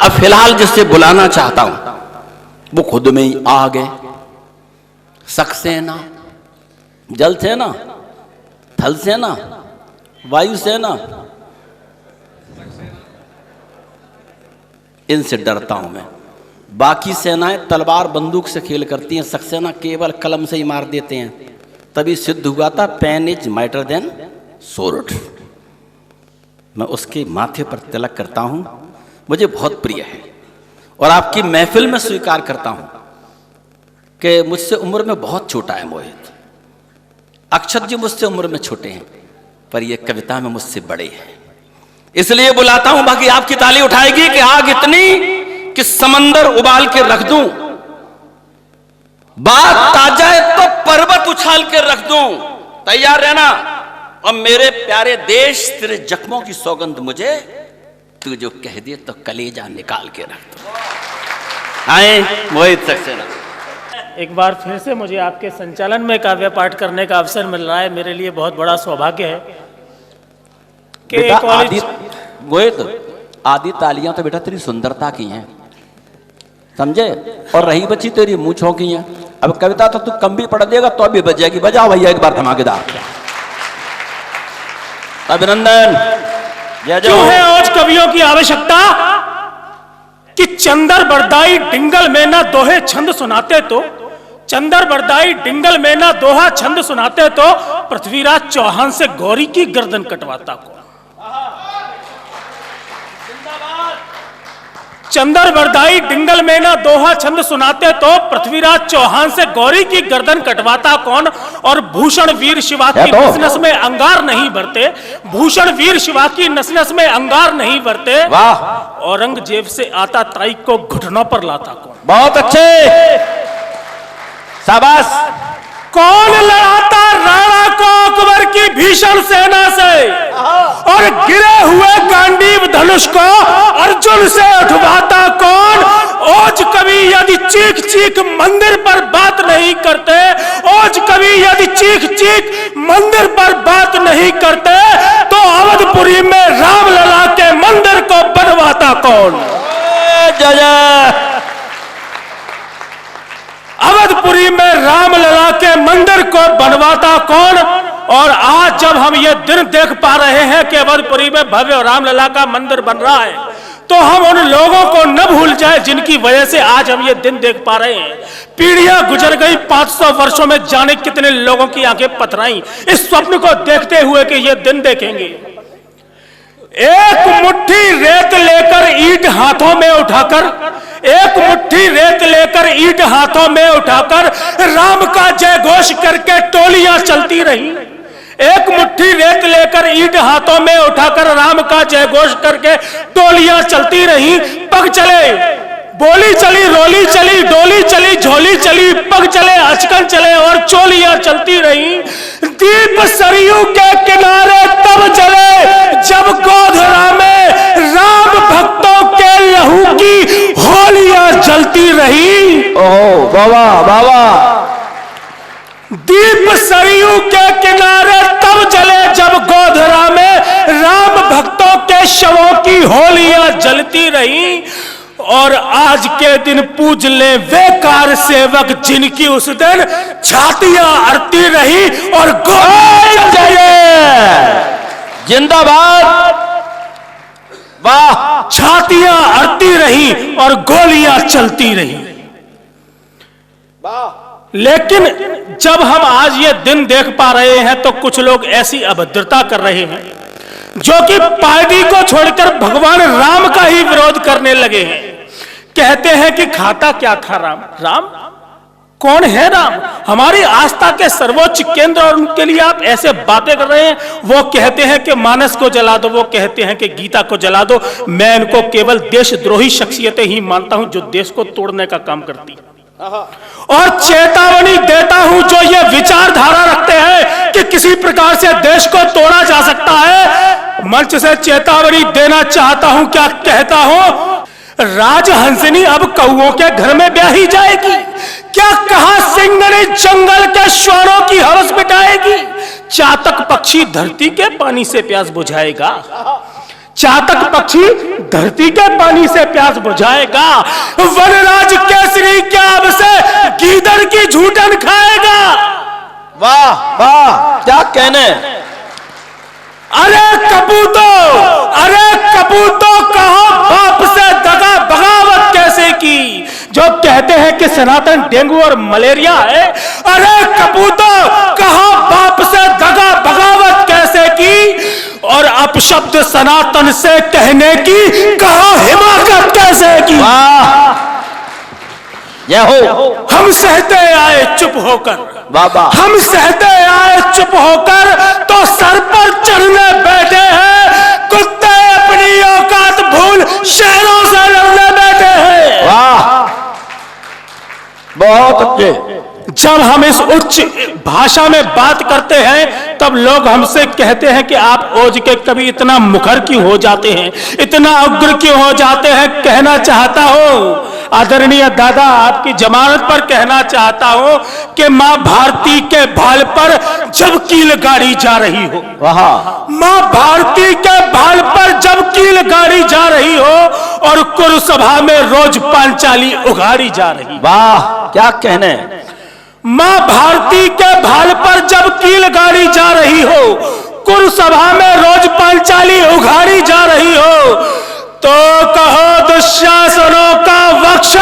अब फिलहाल जिससे बुलाना चाहता हूं वो खुद में ही आ गए। सक्सेना, जल सेना, थल सेना, वायु सेना, इनसे डरता हूं मैं। बाकी सेनाएं तलवार बंदूक से खेल करती हैं, सक्सेना केवल कलम से ही मार देते हैं। तभी सिद्ध हुआ था pen is mightier than sword. मैं उसके माथे पर तिलक करता हूं, मुझे बहुत प्रिय है। और आपकी महफिल में स्वीकार करता हूं कि मुझसे उम्र में बहुत छोटा है मोहित। अक्षत जी मुझसे उम्र में छोटे हैं, पर ये कविता में मुझसे बड़े हैं, इसलिए बुलाता हूं। बाकी आपकी ताली उठाएगी कि आग इतनी कि समंदर उबाल के रख दूं, बात ताजा है तो पर्वत उछाल के रख दूं। तैयार रहना। और मेरे प्यारे देश, तेरे जख्मों की सौगंध मुझे तू जो कह दे तो कलेजा निकाल के रख दो। आए मोहित सक्सेना। एक बार फिर से मुझे आपके संचालन में काव्य पाठ करने का अवसर मिल रहा है। मेरे लिए बहुत बड़ा सौभाग्य है कि मोहित, आदि तालियां तो बेटा तेरी सुंदरता की हैं, समझे, और रही बची तेरी मूंछों की हैं। अब कविता तो तू कम भी पढ़ देगा तो भी बजेगी। बजाओ भैया एक बार धमाकेदार। अभिनंदन। क्यों है आज कवियों की आवश्यकता कि चंदर बरदाई डिंगल में ना दोहे छंद सुनाते तो, चंदर बरदाई डिंगल में ना दोहा छंद सुनाते तो पृथ्वीराज चौहान से गौरी की गर्दन कटवाता को। चंदर बरदाई डिंगल में ना दोहा छंद सुनाते तो पृथ्वीराज चौहान से गौरी की गर्दन कटवाता कौन। और भूषण वीर शिवा की नस नस में अंगार नहीं भरते, भूषण वीर शिवा की नस नस में अंगार नहीं भरते। वाह। औरंगजेब से आता ताई को घुटनों पर लाता कौन। बहुत अच्छे, शाबाश। कौन लड़ाता राणा को अकबर की भीषण सेना से, और गिरे हुए गांडीव धनुष को अर्जुन से उठवाता कौन। ओज कवि यदि चीख चीख मंदिर पर बात नहीं करते, ओज कवि यदि चीख चीख मंदिर पर बात नहीं करते, तो अवधपुरी में रामलला के मंदिर को बनवाता कौन। जय। अवधपुरी में रामलला के मंदिर को बनवाता कौन। और आज जब हम ये दिन देख पा रहे हैं कि अवधपुरी में भव्य रामलला का मंदिर बन रहा है, तो हम उन लोगों को न भूल जाए जिनकी वजह से आज हम ये दिन देख पा रहे हैं। पीढ़ियां गुजर गई, 500 वर्षों में जाने कितने लोगों की आंखें पथराई इस स्वप्न को देखते हुए कि ये दिन देखेंगे। एक मुट्ठी रेत लेकर ईंट हाथों में उठाकर, एक मुट्ठी रेत लेकर ईंट हाथों में उठाकर राम का जय घोष करके टोलियां चलती रही। एक मुट्ठी रेत लेकर ईंट हाथों में उठाकर राम का जय घोष करके टोलियां चलती रही। पग चले, बोली चली, रोली चली, डोली चली, झोली चली, पग चले, अचकन चले और चोलियां चलती रही। दीप सरयू के किनारे तब जले जब गोधरा में राम भक्तों के लहू की होलियां जलती रही। ओह बाबा बाबा। दीप सरयू के किनारे तब जले जब गोधरा में राम भक्तों के शवों की होलियां जलती रही। और आज के दिन पूज ले वे कार सेवक जिनकी उस दिन छातियां अड़ती रही और गोलियां जिंदाबाद। वाह। छातियां अड़ती रही और गोलियां चलती रही। लेकिन जब हम आज ये दिन देख पा रहे हैं तो कुछ लोग ऐसी अभद्रता कर रहे हैं जो कि पार्टी को छोड़कर भगवान राम का ही विरोध करने लगे हैं। कहते हैं कि खाता क्या था राम। राम कौन है राम? हमारी आस्था के सर्वोच्च केंद्र, और उनके लिए आप ऐसे बातें कर रहे हैं। वो कहते हैं कि मानस को जला दो, वो कहते हैं कि गीता को जला दो। मैं इनको केवल देशद्रोही शख्सियतें ही मानता हूं जो देश को तोड़ने का काम करती है। और चेतावनी देता हूं जो ये विचारधारा रखते हैं कि किसी प्रकार से देश को तोड़ा जा सकता है, मंच से चेतावनी देना चाहता हूं। क्या कहता हूं? राजहंसिनी अब कौओं के घर में ब्याही जाएगी। क्या कहा सिंगनी जंगल के श्वानों की हवस मिटाएगी। चातक पक्षी धरती के पानी से प्यास बुझाएगा। चातक पक्षी धरती के पानी से प्यास बुझाएगा, वनराज केसरी क्या अब से गीदड़ की झूठन खाएगा। वाह वाह, क्या कहने। अरे कपूतो कहो बाप से दगा बगावत कैसे की, जो कहते हैं कि सनातन डेंगू और मलेरिया है। अरे कपूतो कहो बाप से दगा बगावत कैसे की, और अपशब्द सनातन से कहने की कहो हिमाकत कैसे की। वाह, जय हो। हम सहते आए चुप होकर, बाबा हम सहते आए चुप होकर, तो सर पर चढ़ने बैठे हैं कुत्ते, अपनी औकात भूल शेरों से लड़ने बैठे हैं। वाह, बहुत अच्छे। जब हम इस उच्च भाषा में बात करते हैं तब लोग हमसे कहते हैं कि आप ओज के कभी इतना मुखर क्यों हो जाते हैं, इतना उग्र क्यों हो जाते हैं। कहना चाहता हूं आदरणीय दादा, आपकी जमानत पर कहना चाहता हूं कि मां भारती के भाल पर जब कील गाड़ी जा रही हो, वाह, मां भारती के भाल पर जब कील गाड़ी जा रही हो, और कुरुसभा में रोज पांचाली उघाड़ी जा रही। वाह, क्या कहने। मां भारती के भाल पर जब कील गाड़ी जा रही हो, कुरुसभा में रोज पांचाली उघाड़ी जा रही हो, तो कहो दुशासनों का वक्ष